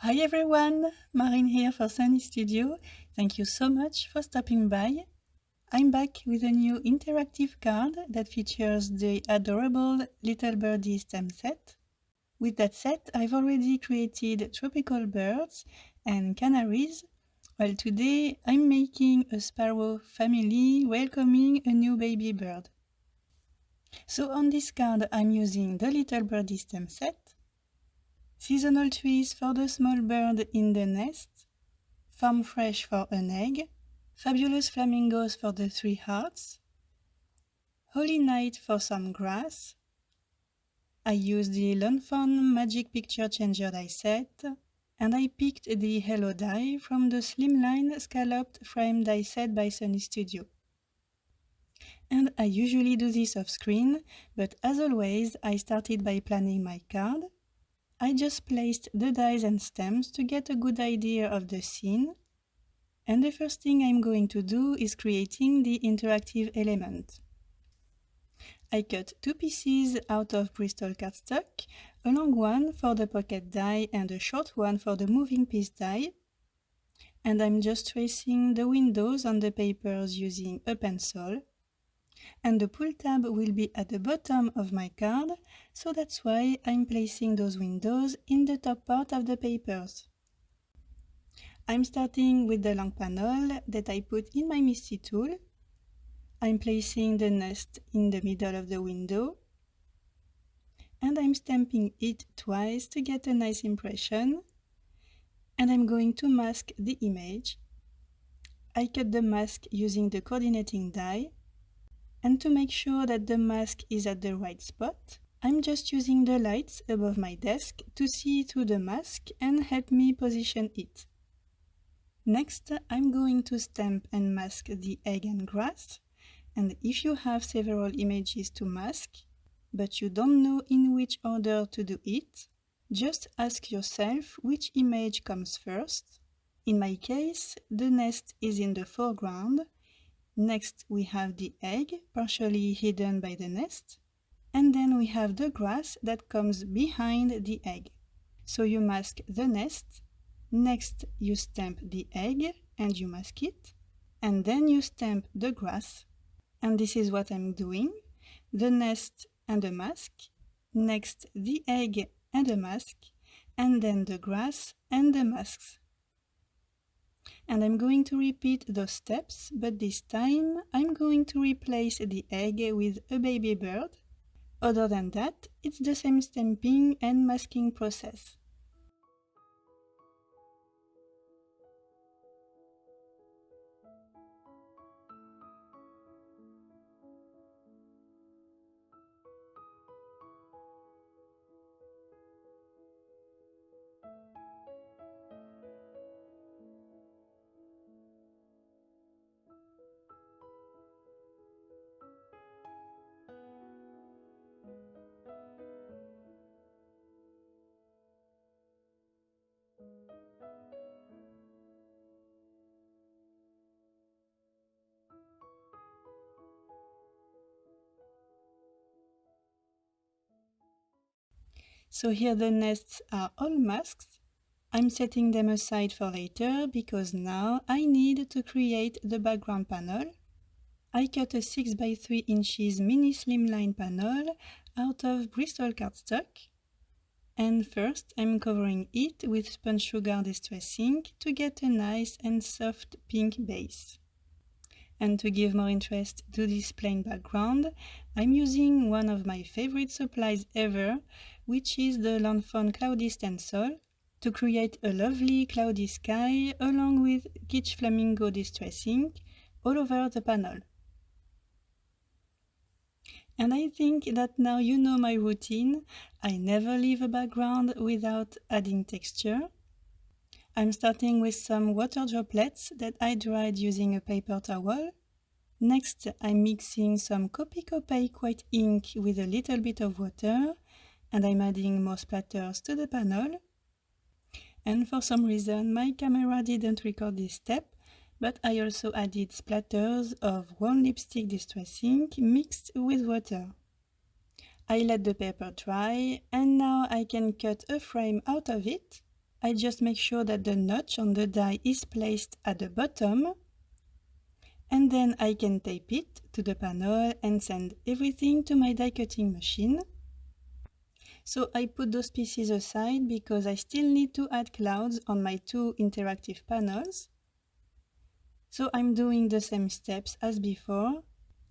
Hi everyone, Marine here for Sunny Studio. Thank you so much for stopping by. I'm back with a new interactive card that features the adorable Little Birdie stem set. With that set, I've already created tropical birds and canaries, while today I'm making a sparrow family welcoming a new baby bird. So on this card I'm using the Little Birdie stem set, seasonal trees for the small bird in the nest, farm fresh for an egg, fabulous flamingos for the 3 hearts, holy night for some grass. I used the Lawn Fawn magic picture changer die set, and I picked the Hello die from the Slimline scalloped frame die set by Sunny Studio. And I usually do this off screen, but as always I started by planning my card. I just placed the dies and stems to get a good idea of the scene. And the first thing I'm going to do is creating the interactive element. I cut 2 pieces out of Bristol cardstock, a long one for the pocket die and a short one for the moving piece die. And I'm just tracing the windows on the papers using a pencil. And the pull tab will be at the bottom of my card, so that's why I'm placing those windows in the top part of the papers. I'm starting with the long panel that I put in my Misty tool. I'm placing the nest in the middle of the window, and I'm stamping it twice to get a nice impression, and I'm going to mask the image. I cut the mask using the coordinating die, and to make sure that the mask is at the right spot, I'm just using the lights above my desk to see through the mask and help me position it. Next, I'm going to stamp and mask the egg and grass. And if you have several images to mask, but you don't know in which order to do it, just ask yourself which image comes first. In my case, the nest is in the foreground. Next, we have the egg, partially hidden by the nest. And then we have the grass that comes behind the egg. So you mask the nest. Next, you stamp the egg and you mask it. And then you stamp the grass. And this is what I'm doing, the nest and the mask, next the egg and the mask, and then the grass and the masks. And I'm going to repeat those steps, but this time I'm going to replace the egg with a baby bird. Other than that, it's the same stamping and masking process. So here the nests are all masked. I'm setting them aside for later because now I need to create the background panel. I cut a 6 by 3 inches mini slimline panel out of Bristol cardstock. And first I'm covering it with spun sugar distress ink to get a nice and soft pink base. And to give more interest to this plain background, I'm using one of my favorite supplies ever, which is the Lawn Fawn Cloudy Stencil, to create a lovely cloudy sky along with kitsch flamingo distress ink all over the panel. And I think that now you know my routine. I never leave a background without adding texture. I'm starting with some water droplets that I dried using a paper towel. Next, I'm mixing some Copic opaque white ink with a little bit of water, and I'm adding more splatters to the panel. And for some reason, my camera didn't record this step, but I also added splatters of warm lipstick distress ink mixed with water. I let the paper dry, and now I can cut a frame out of it. I just make sure that the notch on the die is placed at the bottom, and then I can tape it to the panel and send everything to my die cutting machine. So I put those pieces aside because I still need to add clouds on my two interactive panels. So I'm doing the same steps as before.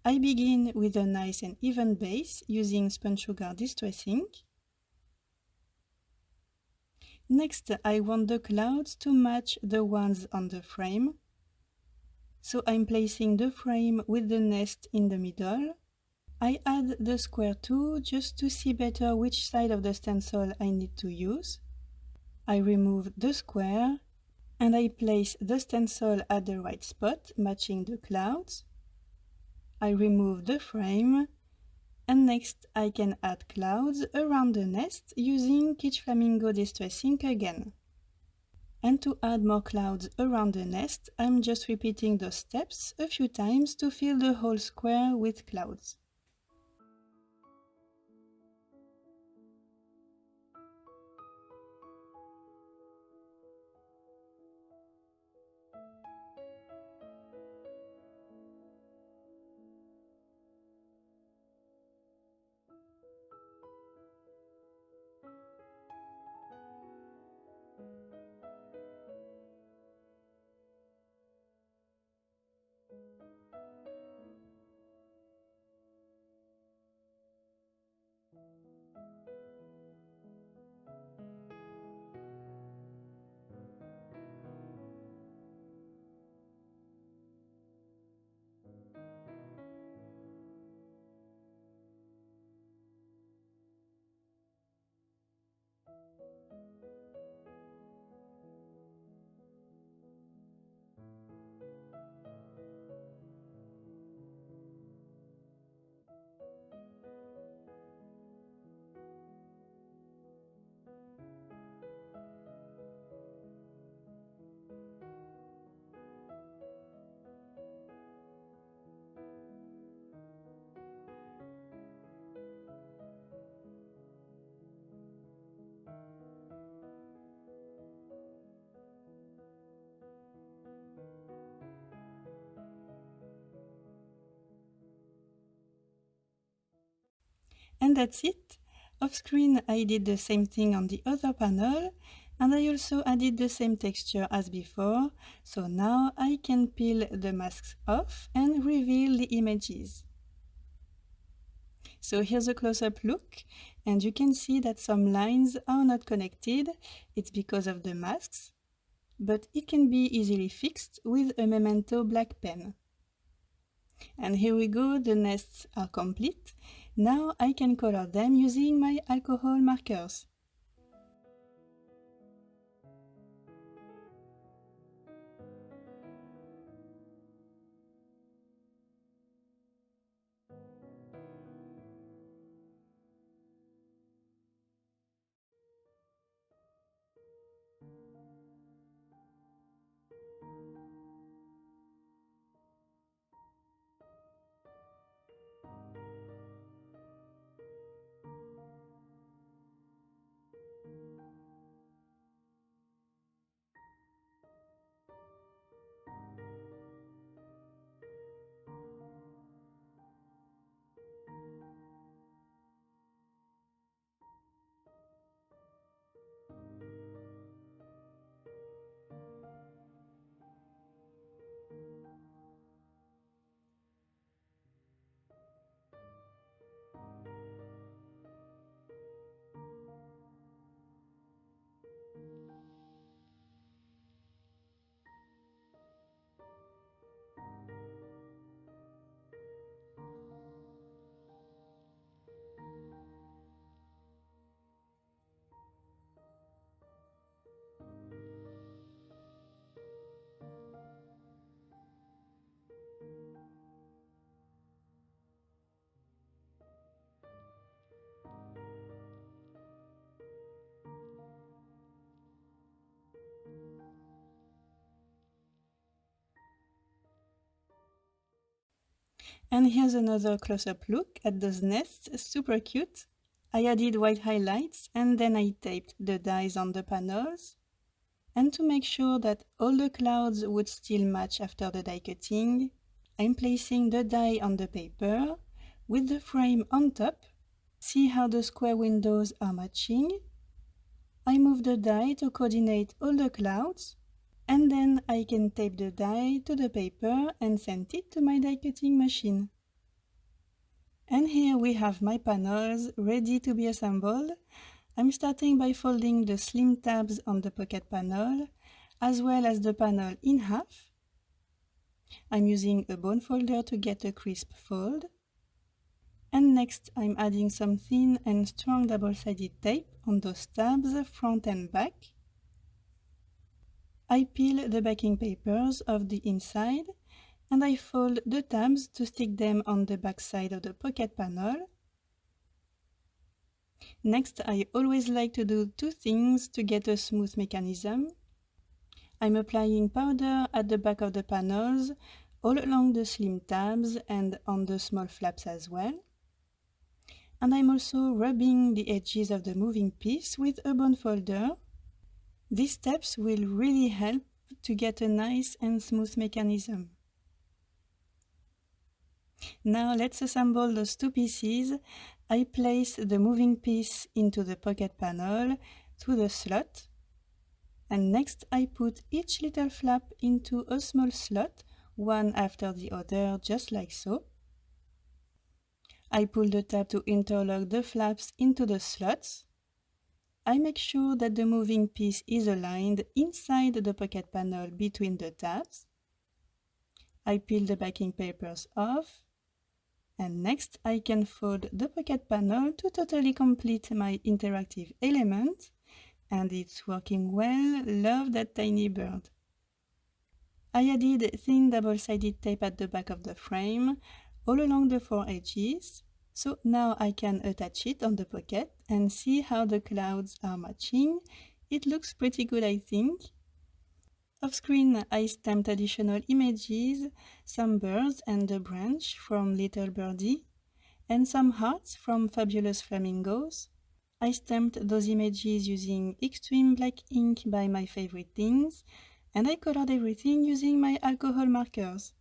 I begin with a nice and even base using spun sugar distressing. Next, I want the clouds to match the ones on the frame. So I'm placing the frame with the nest in the middle. I add the square too, just to see better which side of the stencil I need to use. I remove the square, and I place the stencil at the right spot, matching the clouds. I remove the frame, and next I can add clouds around the nest using kitsch flamingo distress ink again. And to add more clouds around the nest, I'm just repeating those steps a few times to fill the whole square with clouds. And that's it. Off screen I did the same thing on the other panel, and I also added the same texture as before, so now I can peel the masks off and reveal the images. So here's a close-up look, and you can see that some lines are not connected. It's because of the masks, but it can be easily fixed with a Memento black pen. And here we go, the nests are complete. Now I can color them using my alcohol markers. And here's another close-up look at those nests, super cute. I added white highlights and then I taped the dies on the panels. And to make sure that all the clouds would still match after the die cutting, I'm placing the die on the paper with the frame on top. See how the square windows are matching? I move the die to coordinate all the clouds, and then I can tape the die to the paper and send it to my die cutting machine. And here we have my panels ready to be assembled. I'm starting by folding the slim tabs on the pocket panel, as well as the panel in half. I'm using a bone folder to get a crisp fold. And next I'm adding some thin and strong double-sided tape on those tabs, front and back. I peel the backing papers off the inside, and I fold the tabs to stick them on the back side of the pocket panel. Next, I always like to do two things to get a smooth mechanism. I'm applying powder at the back of the panels, all along the slim tabs and on the small flaps as well. And I'm also rubbing the edges of the moving piece with a bone folder. These steps will really help to get a nice and smooth mechanism. Now let's assemble those two pieces. I place the moving piece into the pocket panel through the slot. And next I put each little flap into a small slot, one after the other, just like so. I pull the tab to interlock the flaps into the slots. I make sure that the moving piece is aligned inside the pocket panel between the tabs. I peel the backing papers off. And next I can fold the pocket panel to totally complete my interactive element. And it's working well. Love that tiny bird. I added thin double-sided tape at the back of the frame, all along the four edges. So now I can attach it on the pocket and see how the clouds are matching. It looks pretty good, I think. Off screen, I stamped additional images, some birds and a branch from Little Birdie, and some hearts from Fabulous Flamingos. I stamped those images using extreme black ink by My Favorite Things, and I colored everything using my alcohol markers.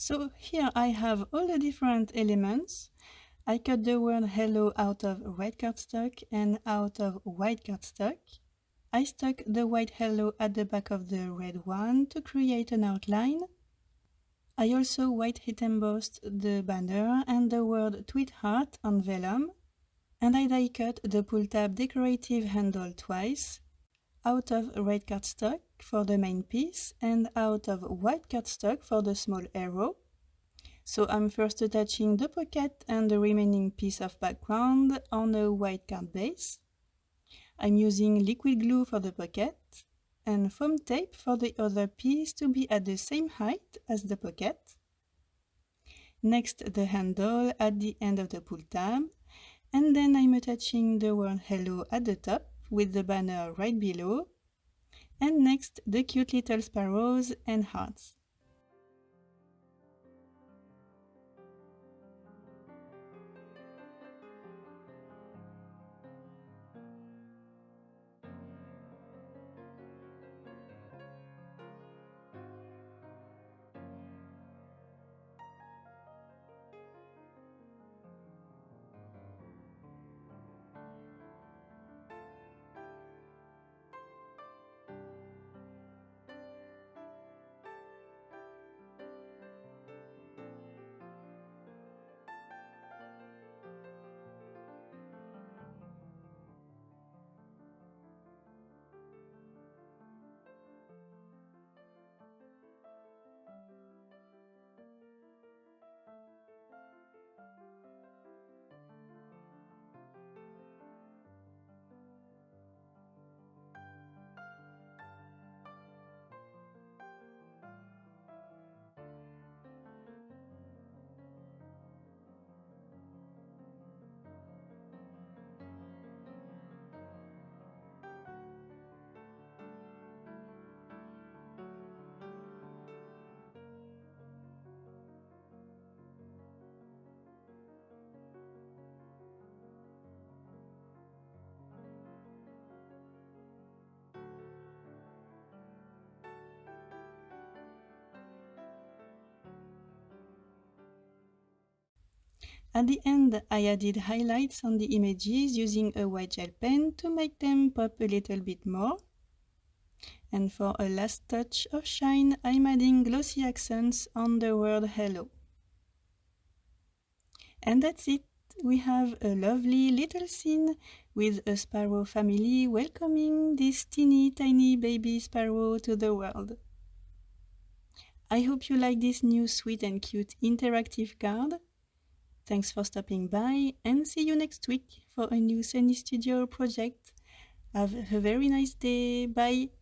So here I have all the different elements. I cut the word hello out of red cardstock and out of white cardstock. I stuck the white hello at the back of the red one to create an outline. I also white hit embossed the banner and the word Tweet Heart on vellum, and I die cut the pull tab decorative handle twice, out of red cardstock for the main piece and out of white cardstock for the small arrow. So I'm first attaching the pocket and the remaining piece of background on a white card base. I'm using liquid glue for the pocket and foam tape for the other piece to be at the same height as the pocket. Next, the handle at the end of the pull tab, and then I'm attaching the word hello at the top with the banner right below, and next the cute little sparrows and hearts. At the end, I added highlights on the images using a white gel pen to make them pop a little bit more. And for a last touch of shine, I'm adding glossy accents on the word hello. And that's it. We have a lovely little scene with a sparrow family welcoming this teeny tiny baby sparrow to the world. I hope you like this new sweet and cute interactive card. Thanks for stopping by and see you next week for a new Sunny Studio project. Have a very nice day. Bye!